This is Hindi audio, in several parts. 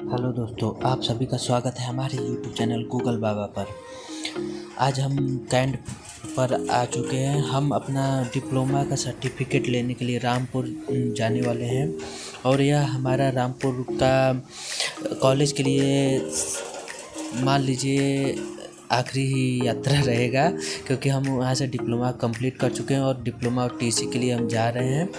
हेलो दोस्तों, आप सभी का स्वागत है हमारे यूट्यूब चैनल गूगल बाबा पर। आज हम कैंट पर आ चुके हैं। हम अपना डिप्लोमा का सर्टिफिकेट लेने के लिए रामपुर जाने वाले हैं और यह हमारा रामपुर का कॉलेज के लिए मान लीजिए आखिरी ही यात्रा रहेगा, क्योंकि हम वहाँ से डिप्लोमा कंप्लीट कर चुके हैं और डिप्लोमा और टीसी के लिए हम जा रहे हैं।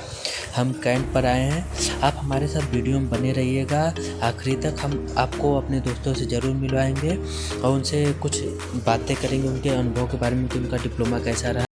हम कैंट पर आए हैं। आप हमारे साथ वीडियो में बने रहिएगा आखिरी तक। हम आपको अपने दोस्तों से ज़रूर मिलवाएंगे और उनसे कुछ बातें करेंगे उनके अनुभव के बारे में कि उनका डिप्लोमा कैसा रहा।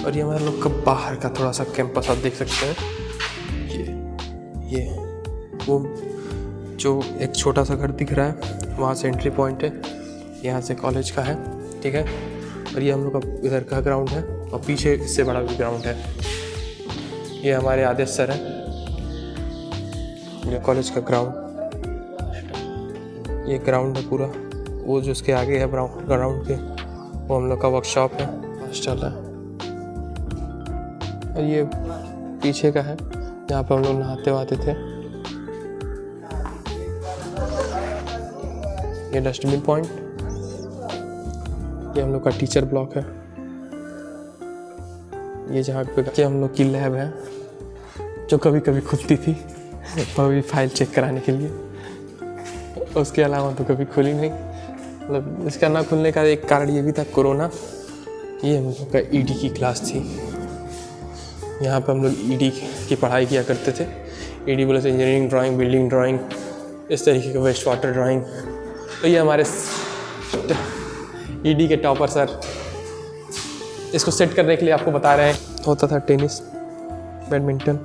और ये हमारे लोग का बाहर का थोड़ा सा कैंपस आप देख सकते हैं। ये वो जो एक छोटा सा घर दिख रहा है, वहाँ से एंट्री पॉइंट है, यहाँ से कॉलेज का है, ठीक है। और ये हम लोग का इधर का ग्राउंड है और पीछे इससे बड़ा भी ग्राउंड है। ये हमारे आदेश सर हैं, ये कॉलेज का ग्राउंड, ये ग्राउंड है पूरा। वो जो उसके आगे है ग्राउंड के, वो हम लोग का वर्कशॉप है, हॉस्टल है। और ये पीछे का है, जहाँ पे हम लोग नहाते वहाते थे। ये डस्टबिन पॉइंट, ये हम लोग का टीचर ब्लॉक है। ये जहाँ पे हम लोग की लैब है, जो कभी कभी खुलती थी वो भी फाइल चेक कराने के लिए। उसके अलावा तो कभी खुली नहीं। मतलब इसका ना खुलने का एक कारण ये भी था, कोरोना। ये हम लोग का ईडी की क्लास थी। यहाँ पे हम लोग ईडी की पढ़ाई किया करते थे। ईडी बोले तो इंजीनियरिंग ड्राइंग, बिल्डिंग ड्राइंग, इस तरीके का वेस्ट वाटर ड्राइंग। तो ये हमारे ईडी के टॉपर सर इसको सेट करने के लिए आपको बता रहे हैं। होता था टेनिस, बैडमिंटन,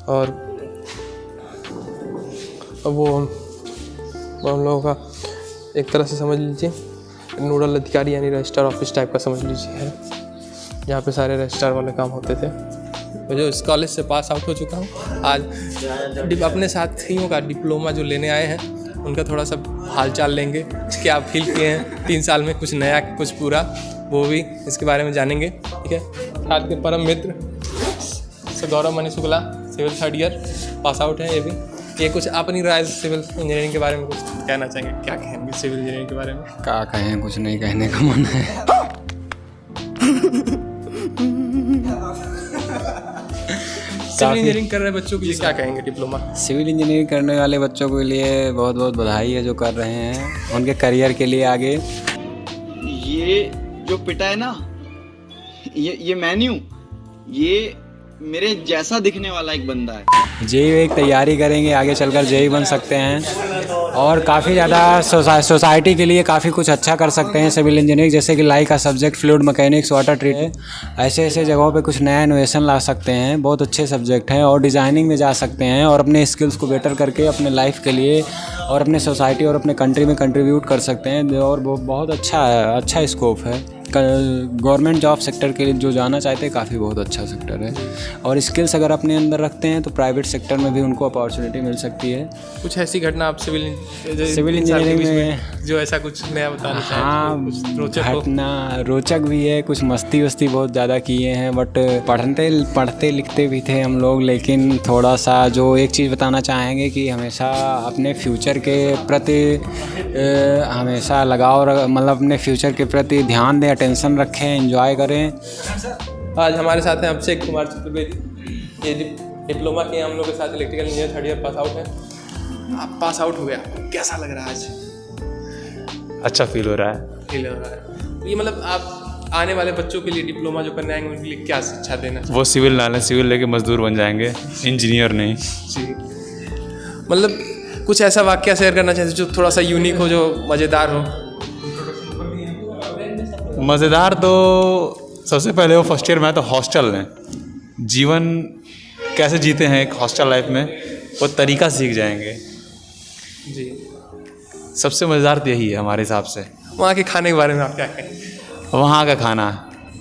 और वो हम लोगों का एक तरह से समझ लीजिए नोडल अधिकारी यानी रजिस्ट्रार ऑफिस टाइप का समझ लीजिए है, जहाँ पे सारे रजिस्ट्रार वाले काम होते थे। तो जो इस कॉलेज से पास आउट हो चुका हूँ, आज अपने साथियों का डिप्लोमा जो लेने आए हैं उनका थोड़ा सा हालचाल लेंगे, क्या फील किए हैं 3 साल में, कुछ नया कुछ पूरा, वो भी इसके बारे में जानेंगे, ठीक है। साथ के परम मित्र से Gaurav Mani Shukla, civil 3rd year pass out है। ये कुछ अपनी राय सिविल इंजीनियरिंग के बारे में कुछ कहना चाहेंगे? क्या कहेंगे सिविल इंजीनियरिंग के बारे में? क्या कहें, कुछ नहीं कहने का मन है। सिविल इंजीनियरिंग कर रहे बच्चों के लिए क्या कहेंगे डिप्लोमा? सिविल इंजीनियरिंग करने वाले बच्चों के लिए बहुत बहुत बधाई है जो कर रहे हैं उनके करियर के लिए आगे। ये जो पिटा है ना, ये मैं नहीं हूँ, ये मेरे जैसा दिखने वाला एक बंदा है। जेई की तैयारी करेंगे, आगे चलकर जेई बन सकते हैं और काफ़ी ज़्यादा सोसाइटी के लिए काफ़ी कुछ अच्छा कर सकते हैं सिविल इंजीनियरिंग, जैसे कि लाइक का subject fluid mechanics, water treat, ऐसे ऐसे जगहों पे कुछ नया इनोवेशन ला सकते हैं। बहुत अच्छे सब्जेक्ट हैं और डिज़ाइनिंग में जा सकते हैं और अपने स्किल्स को बेटर करके अपने लाइफ के लिए और अपने सोसाइटी और अपने कंट्री में कंट्रीब्यूट कर सकते हैं और बहुत अच्छा है, अच्छा स्कोप है। गवर्नमेंट जॉब सेक्टर के लिए जो जाना चाहते हैं काफ़ी बहुत अच्छा सेक्टर है और स्किल्स अगर अपने अंदर रखते हैं तो प्राइवेट सेक्टर में भी उनको अपॉर्चुनिटी मिल सकती है। कुछ ऐसी घटना आप सिविल इंजीनियरिंग में जो ऐसा कुछ नया बताना चाहें? हाँ, घटना रोचक भी है, कुछ मस्ती वस्ती बहुत ज़्यादा किए हैं, बट पढ़ते लिखते भी थे हम लोग। लेकिन थोड़ा सा जो एक चीज़ बताना चाहेंगे कि हमेशा अपने फ्यूचर के प्रति हमेशा लगाव, मतलब अपने फ्यूचर के प्रति ध्यान दें, टेंशन रखें, एंजॉय करें। आज हमारे साथ हैं अभिषेक कुमार चतुर्वेदी, ये डिप्लोमा के हम लोग के साथ electrical engineer 3rd year pass out है। आप पास आउट हो गया, कैसा लग रहा है आज? अच्छा फील हो रहा है। ये मतलब आप आने वाले बच्चों के लिए डिप्लोमा जो करने आएंगे उनके लिए क्या शिक्षा देना चाहिए? वो सिविल ना लें, सिविल लेके मजदूर बन जाएंगे, इंजीनियर नहीं। जी, मतलब कुछ ऐसा वाक्य शेयर करना चाहिए जो थोड़ा सा यूनिक हो, जो मज़ेदार हो। मज़ेदार तो सबसे पहले वो फर्स्ट ईयर में तो हॉस्टल में जीवन कैसे जीते हैं एक हॉस्टल लाइफ में, वो तरीका सीख जाएंगे। जी, सबसे मज़ेदार तो यही है हमारे हिसाब से। वहाँ के खाने के बारे में आप क्या कहें? वहाँ का खाना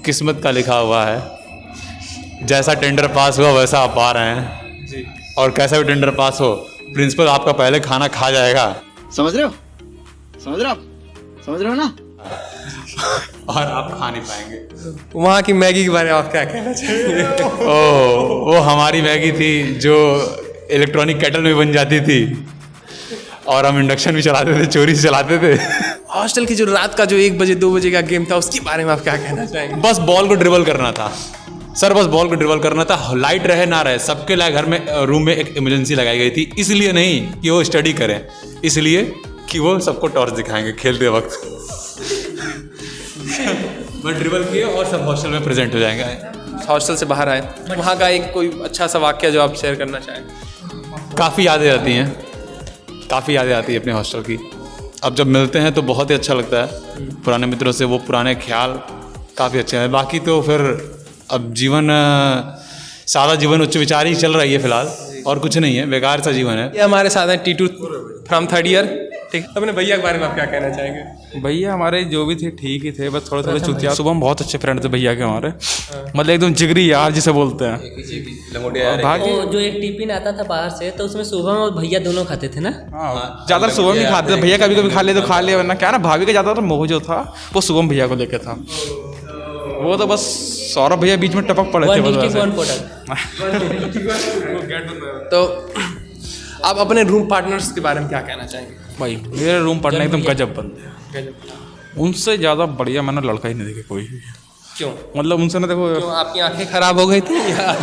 किस्मत का लिखा हुआ है, जैसा टेंडर पास हुआ वैसा आप पा रहे हैं जी। और कैसा भी टेंडर पास हो, प्रिंसिपल आपका पहले खाना खा जाएगा। समझ रहे हो? समझ रहे हो ना? और आप खा नहीं पाएंगे। वहाँ की मैगी के बारे में आप क्या कहना चाहेंगे? वो हमारी मैगी थी जो इलेक्ट्रॉनिक केटल में बन जाती थी और हम इंडक्शन भी चलाते थे, चोरी से चलाते थे। हॉस्टल की जो रात का जो 1 बजे 2 बजे का गेम था उसके बारे में आप क्या कहना चाहेंगे? बस बॉल को ड्रिबल करना था सर, बस बॉल को ड्रिबल करना था। लाइट रहे ना रहे, सबके लिए घर में रूम में एक इमरजेंसी लगाई गई थी, इसलिए नहीं कि वो स्टडी करें, इसलिए कि वो सबको टॉर्च दिखाएंगे खेलते वक्त। बस ड्रिबल किए और सब हॉस्टल में प्रेजेंट हो जाएंगे। हॉस्टल से बाहर आए, वहाँ का एक कोई अच्छा सा वाक्य जो आप शेयर करना चाहें? काफ़ी यादें आती हैं, काफ़ी यादें आती है अपने हॉस्टल की। अब जब मिलते हैं तो बहुत ही अच्छा लगता है पुराने मित्रों से, वो पुराने ख्याल काफ़ी अच्छे हैं। बाकी तो फिर अब जीवन सादा जीवन उच्च विचार ही चल रही है फिलहाल, और कुछ नहीं है, बेकार सा जीवन है। ये हमारे साथ हैं टीटू फ्रॉम 3rd ईयर। ठीक, अपने भैया के बारे में आप क्या कहना चाहेंगे? भैया हमारे जो भी थे ठीक ही थे, बस थोड़े थोड़े चुतिया। सुबह बहुत अच्छे फ्रेंड थे भैया के हमारे, मतलब एकदम जिगरी यार जिसे बोलते हैं। वो जो एक टिफिन आता था बाहर से, तो उसमें शुभम और भैया दोनों खाते थे ना? ज़्यादा सुबह में खाते थे, भैया कभी कभी खा ले तो खा ले, वरना क्या ना भाभी का ज़्यादा मोह जो था वो शुभम भैया को लेके था। वो तो बस सौरभ भैया बीच में टपक पड़े थे। तो आप अपने रूम पार्टनर्स के बारे में क्या कहना चाहेंगे? भाई मेरे रूम पार्टनर एकदम गजब बंदे हैं, उनसे ज़्यादा बढ़िया मैंने लड़का ही नहीं देखे कोई भी। क्यों? मतलब उनसे ना देखो, क्यों आपकी आंखें खराब हो गई थी या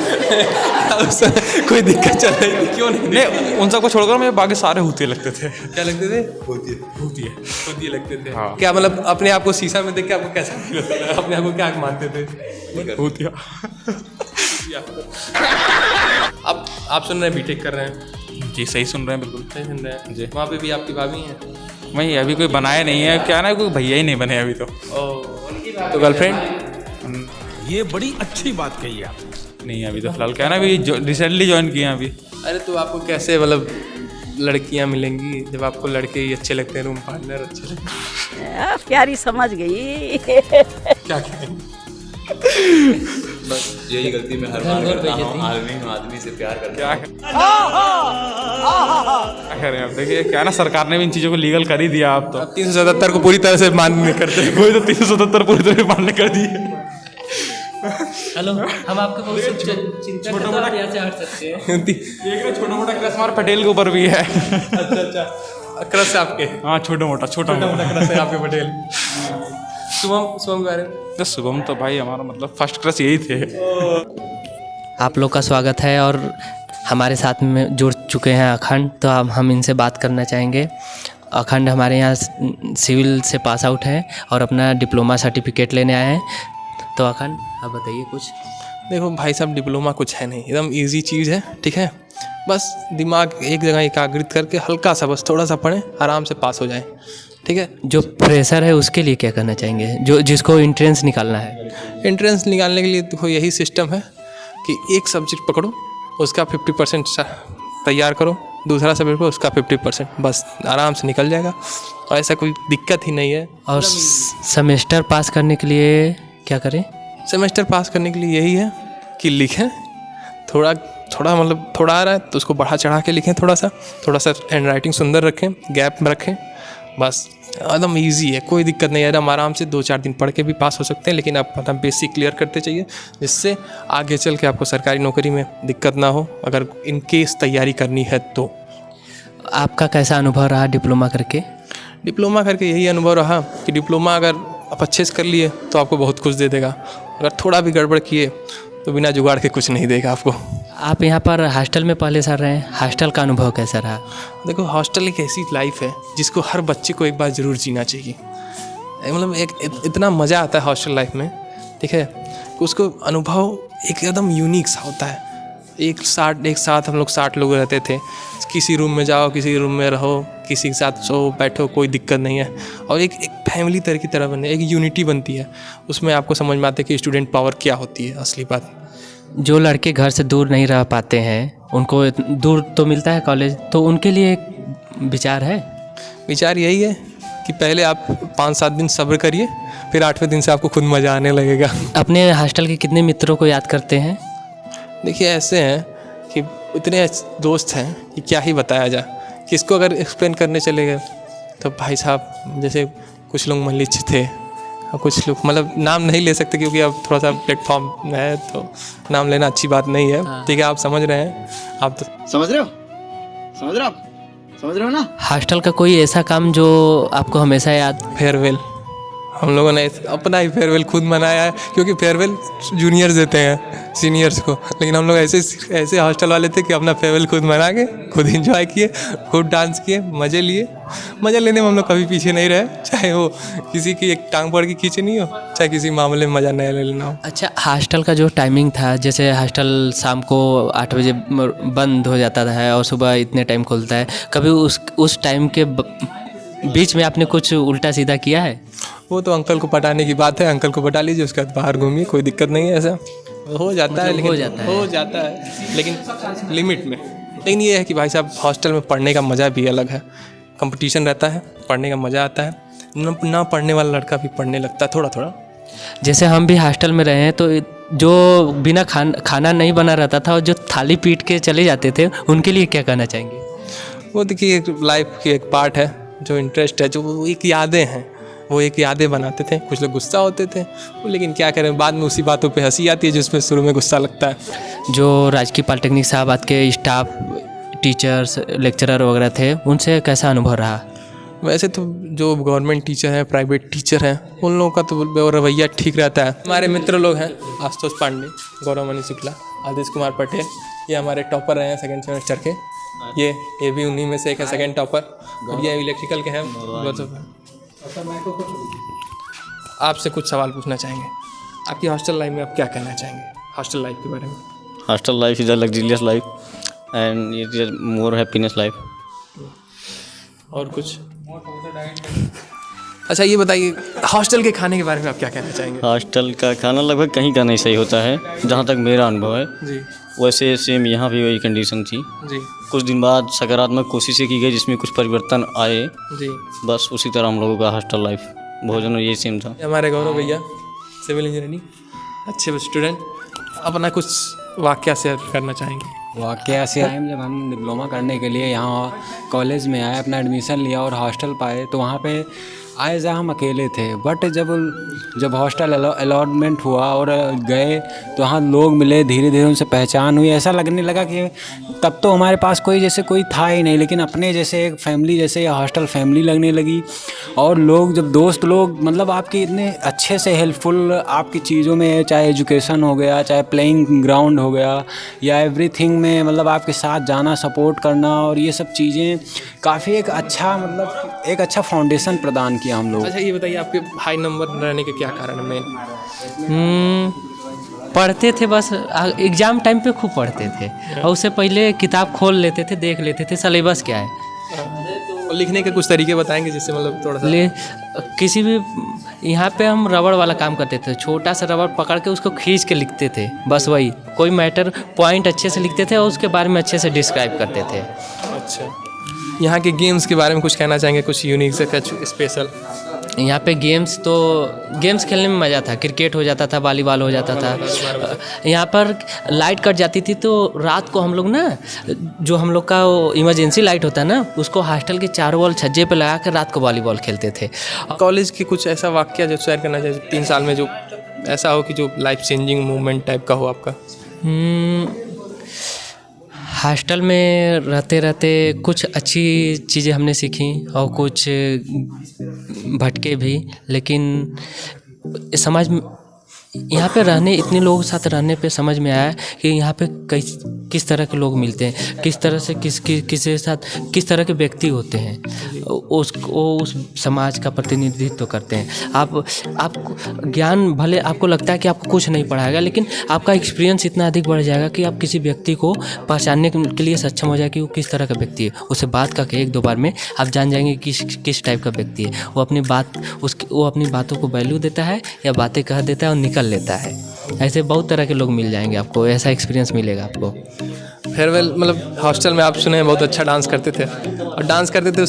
कोई दिक्कत चल रही थी? क्यों नहीं? उन सबको छोड़कर मुझे बाकी सारे हुतिये लगते थे। क्या लगते थे? हुतिये लगते थे। हाँ। क्या मतलब अपने आप को शीशा में देख के आपको कैसा फील होता था? अपने आप को क्या मानते थे? हुतिया। अब आप सुन रहे हैं बीटेक कर रहे हैं? जी सही सुन रहे हैं, बिल्कुल सही सुन रहे हैं जी। वहाँ पे भी आपकी भाभी हैं? वही अभी कोई बनाया नहीं है, क्या ना कोई भैया ही नहीं बने अभी तो। तो गर्लफ्रेंड? ये बड़ी अच्छी बात कही आप। नहीं अभी तो फिलहाल क्या ना, अभी रिसेंटली ज्वाइन किए हैं अभी। अरे तो आपको कैसे मतलब लड़कियां मिलेंगी जब आपको लड़के ही अच्छे लगते हैं, रूम पार्टनर अच्छे लगते हैं? प्यारी समझ गई। क्या कहेंगे? बस यही गलती मैं हर बार करता हूँ, आदमी से प्यार करता हूँ। क्या करें अब, देखिए क्या ना सरकार ने भी इन चीज़ों को लीगल कर ही दिया। आप तो 377 को पूरी तरह से मान्य नहीं करते। कोई तो 377 पूरी तरह मान्य कर दिए। हेलो, हम आपके बहुत चिंता करते हैं, आप यहाँ से हट सकते हैं। एक ना छोटा मोटा क्रश हमारे पटेल के ऊपर भी है। अच्छा, क्रश आपके? हाँ छोटा मोटा क्रश है आपके पटेल। शुभम के बारे में? तो शुभम तो भाई हमारा मतलब फर्स्ट क्रश यही थे। आप लोग का स्वागत है और हमारे साथ में जुड़ चुके हैं अखंड, तो अब हम इनसे बात करना चाहेंगे। अखंड हमारे यहाँ सिविल से पास आउट है और अपना डिप्लोमा सर्टिफिकेट लेने आए हैं। तो अखंड आप बताइए कुछ। देखो भाई साहब, डिप्लोमा कुछ है नहीं, एकदम इजी चीज़ है, ठीक है। बस दिमाग एक जगह एकाग्रित करके हल्का सा बस थोड़ा सा पढ़ें, आराम से पास हो जाएं, ठीक है। जो फ्रेशर है उसके लिए क्या करना चाहेंगे, जो जिसको एंट्रेंस निकालना है? एंट्रेंस निकालने के लिए देखो यही सिस्टम है कि एक सब्जेक्ट पकड़ो, उसका 50% तैयार करो, दूसरा सब्जेक्ट पकड़ो, उसका 50%, बस आराम से निकल जाएगा और ऐसा कोई दिक्कत ही नहीं है। और सेमेस्टर पास करने के लिए क्या करें? सेमेस्टर पास करने के लिए यही है कि लिखें, थोड़ा मतलब थोड़ा आ रहा है तो उसको बढ़ा चढ़ा के लिखें, थोड़ा सा हैंड राइटिंग सुंदर रखें, गैप में रखें, बस एकदम इजी है, कोई दिक्कत नहीं है। एकदम आराम से 2-4 दिन पढ़ के भी पास हो सकते हैं, लेकिन आप अपना बेसिक क्लियर करते चाहिए, जिससे आगे चल के आपको सरकारी नौकरी में दिक्कत ना हो, अगर इन केस तैयारी करनी है तो। आपका कैसा अनुभव रहा डिप्लोमा करके? डिप्लोमा करके यही अनुभव रहा कि डिप्लोमा अगर आप अच्छे से कर लिए तो आपको बहुत कुछ दे देगा, अगर थोड़ा भी गड़बड़ किए तो बिना जुगाड़ के कुछ नहीं देगा आपको। आप यहाँ पर हॉस्टल में पहले सर रहे हैं, हॉस्टल का अनुभव कैसा रहा? देखो, हॉस्टल एक ऐसी लाइफ है जिसको हर बच्चे को एक बार ज़रूर जीना चाहिए। मतलब एक इतना मज़ा आता है हॉस्टल लाइफ में, ठीक है, उसको अनुभव एक एकदम यूनिक सा होता है। एक साथ हम लोग 60 लोग रहते थे, किसी रूम में जाओ, किसी रूम में रहो, किसी के साथ सो बैठो, कोई दिक्कत नहीं है, और एक फैमिली तरह की तरह बने, एक यूनिटी बनती है। उसमें आपको समझ में आता है कि स्टूडेंट पावर क्या होती है असली बात। जो लड़के घर से दूर नहीं रह पाते हैं, उनको दूर तो मिलता है कॉलेज, तो उनके लिए एक विचार है? विचार यही है कि पहले आप 5-7 दिन सब्र करिए, फिर 8वें दिन से आपको खुद मज़ा आने लगेगा। अपने हॉस्टल के कितने मित्रों को याद करते हैं? देखिए, ऐसे हैं कि इतने दोस्त हैं कि क्या ही बताया जाए। किसको अगर एक्सप्लेन करने चले गए तो भाई साहब, जैसे कुछ लोग मलिच्छ थे और कुछ लोग, मतलब नाम नहीं ले सकते क्योंकि अब थोड़ा सा प्लेटफॉर्म है तो नाम लेना अच्छी बात नहीं है, ठीक है। आप समझ रहे हैं, आप तो समझ रहे हो ना? हॉस्टल का कोई ऐसा काम जो आपको हमेशा याद? फेयरवेल, हम लोगों ने अपना ही फेयरवेल खुद मनाया है, क्योंकि फेयरवेल जूनियर्स देते हैं सीनियर्स को, लेकिन हम लोग ऐसे हॉस्टल वाले थे कि अपना फेयरवेल खुद मना के खुद एंजॉय किए, खुद डांस किए, मज़े लिए। मज़े लेने में हम लोग कभी पीछे नहीं रहे, चाहे वो किसी की एक टांग पकड़ के खींचनी हो, चाहे किसी मामले में मज़ा नहीं ले लेना हो। अच्छा, हॉस्टल का जो टाइमिंग था, जैसे हॉस्टल शाम को 8 बजे बंद हो जाता है और सुबह इतने टाइम खुलता है, कभी उस टाइम के बीच में आपने कुछ उल्टा सीधा किया है? वो तो अंकल को पटाने की बात है, अंकल को पटा लीजिए, उसके बाद बाहर घूमिए, कोई दिक्कत नहीं है। ऐसा हो जाता है, लेकिन हो जाता है लेकिन लिमिट में। लेकिन ये है कि भाई साहब, हॉस्टल में पढ़ने का मज़ा भी अलग है, कंपटीशन रहता है, पढ़ने का मज़ा आता है, ना पढ़ने वाला लड़का भी पढ़ने लगता है थोड़ा। जैसे हम भी हॉस्टल में रहे हैं, तो जो बिना खाना नहीं बना रहता था और जो थाली पीट के चले जाते थे, उनके लिए क्या कहना चाहेंगे? वो देखिए, लाइफ की एक पार्ट है, जो इंटरेस्ट है, जो वो एक यादें हैं, वो एक यादें बनाते थे। कुछ लोग गुस्सा होते थे, लेकिन क्या करें, बाद में उसी बातों पे हंसी आती है जिसमें शुरू में गुस्सा लगता है। जो राजकीय पॉलिटेक्निक साहबाद के स्टाफ, टीचर्स, लेक्चरर वगैरह थे, उनसे कैसा अनुभव रहा? वैसे तो जो गवर्नमेंट टीचर हैं, प्राइवेट टीचर हैं, उन लोगों का तो रवैया ठीक रहता है। हमारे मित्र लोग हैं, आशुतोष पांडे, गौरवमणि शुक्ला, आदिश कुमार पटेल, ये हमारे टॉपर रहे हैं 2nd सेमेस्टर के। ये भी उन्हीं में से एक है, 2nd टॉपर, और ये इलेक्ट्रिकल के हैं। आपसे कुछ सवाल पूछना चाहेंगे, आपकी हॉस्टल लाइफ में आप क्या कहना चाहेंगे हॉस्टल लाइफ के बारे में? Hostel life is a luxurious life and it is more happiness life. और कुछ? अच्छा, ये बताइए, हॉस्टल के खाने के बारे में आप क्या कहना चाहेंगे? हॉस्टल का खाना लगभग कहीं का नहीं सही होता है, जहाँ तक मेरा अनुभव है जी। वैसे सेम यहाँ भी वही कंडीशन थी जी। कुछ दिन बाद सकारात्मक कोशिशें की गई जिसमें कुछ परिवर्तन आए जी। बस उसी तरह हम लोगों का हॉस्टल लाइफ भोजन ये सेम था। हमारे गौरव भैया, सिविल इंजीनियरिंग, अच्छे स्टूडेंट, अपना कुछ वाकया शेयर करना चाहेंगे? वाकया से आए, जब हम डिप्लोमा करने के लिए यहाँ कॉलेज में आए, अपना एडमिशन लिया और हॉस्टल पाए, तो वहाँ पे आए जहाँ हम अकेले थे, बट जब हॉस्टल अलॉटमेंट हुआ और गए तो वहाँ लोग मिले, धीरे धीरे उनसे पहचान हुई। ऐसा लगने लगा कि तब तो हमारे पास कोई था ही नहीं, लेकिन अपने जैसे एक फैमिली जैसे हॉस्टल फैमिली लगने लगी। और लोग जब दोस्त लोग मतलब आपके इतने अच्छे से हेल्पफुल आपकी चीज़ों में, चाहे एजुकेशन हो गया, चाहे प्लेइंग ग्राउंड हो गया, या एवरीथिंग में मतलब आपके साथ जाना, सपोर्ट करना, और ये सब चीज़ें काफ़ी एक अच्छा फाउंडेशन प्रदान किया हम लोग। अच्छा ये बताइए आपके हाई नंबर रहने के क्या कारण है मेन? पढ़ते थे बस, एग्ज़ाम टाइम पे खूब पढ़ते थे, और उससे पहले किताब खोल लेते थे, देख लेते थे सिलेबस क्या है। और लिखने के कुछ तरीके बताएंगे जिससे मतलब थोड़ा सा किसी भी यहाँ पे हम रबड़ वाला काम करते थे, छोटा सा रबड़ पकड़ के उसको खींच के लिखते थे, बस वही कोई मैटर पॉइंट अच्छे से लिखते थे और उसके बारे में अच्छे से डिस्क्राइब करते थे। अच्छा, यहाँ के गेम्स के बारे में कुछ कहना चाहेंगे, कुछ यूनिक से कुछ स्पेशल? यहाँ पे गेम्स खेलने में मज़ा था, क्रिकेट हो जाता था, वॉलीबॉल हो जाता था। यहाँ पर लाइट कट जाती थी तो रात को हम लोग ना, जो हम लोग का इमरजेंसी लाइट होता है ना, उसको हॉस्टल के चारों वॉल छज्जे पे लगा कर रात को वॉलीबॉल खेलते थे। कॉलेज की कुछ ऐसा वाक्य जो शेयर करना चाहिए 3 साल में, जो ऐसा हो कि जो लाइफ चेंजिंग मूवमेंट टाइप का हो आपका? हॉस्टल में रहते रहते कुछ अच्छी चीज़ें हमने सीखी और कुछ भटके भी, लेकिन समझ में यहाँ पे रहने, इतने लोगों के साथ रहने पे समझ में आया कि यहाँ पे किस तरह के लोग मिलते हैं, किस तरह से किसी के साथ किस तरह के व्यक्ति होते हैं, उस समाज का प्रतिनिधित्व करते हैं। आप ज्ञान भले आपको लगता है कि आपको कुछ नहीं पढ़ाएगा, लेकिन आपका एक्सपीरियंस इतना अधिक बढ़ जाएगा कि आप किसी व्यक्ति को पहचानने के लिए सक्षम हो जाए कि वो किस तरह का व्यक्ति है। उससे बात करके 1-2 बार में आप जान जाएंगे कि किस टाइप का व्यक्ति है। वो अपनी बातों को वैल्यू देता है या बातें कह देता है और निकल लेता है। ऐसे बहुत तरह के लोग मिल जाएंगे आपको, ऐसा एक्सपीरियंस मिलेगा आपको। फेयरवेल मतलब हॉस्टल में आप सुने हैं बहुत अच्छा डांस करते थे, और डांस करते थे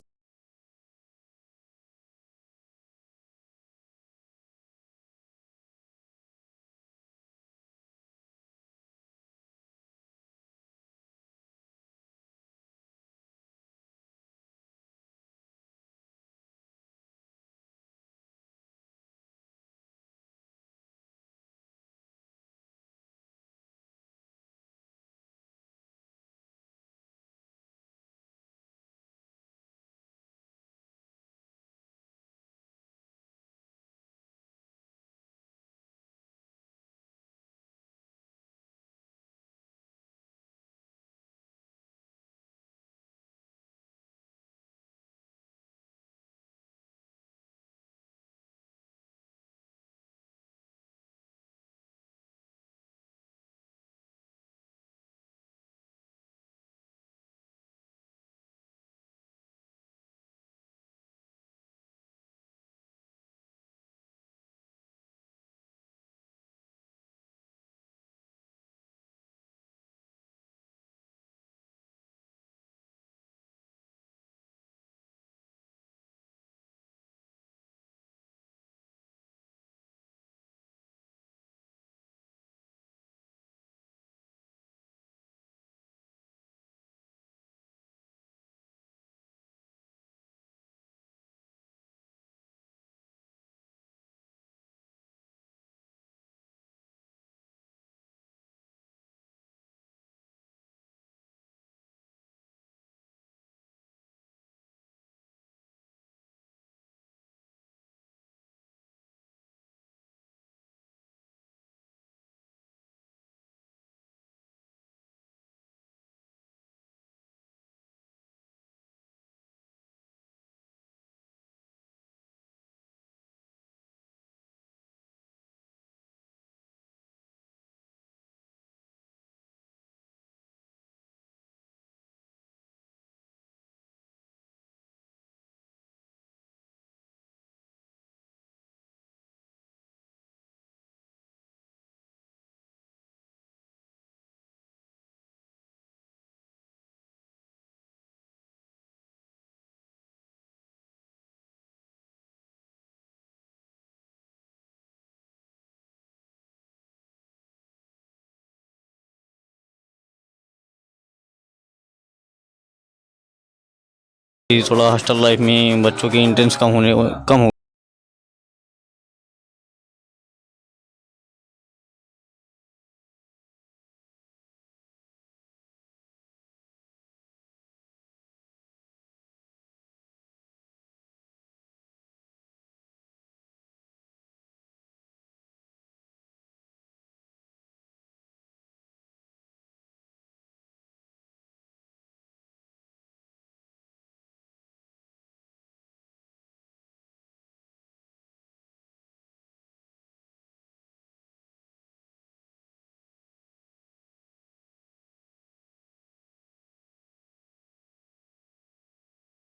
थोड़ा हॉस्टल लाइफ में बच्चों की इंटेंस कम हो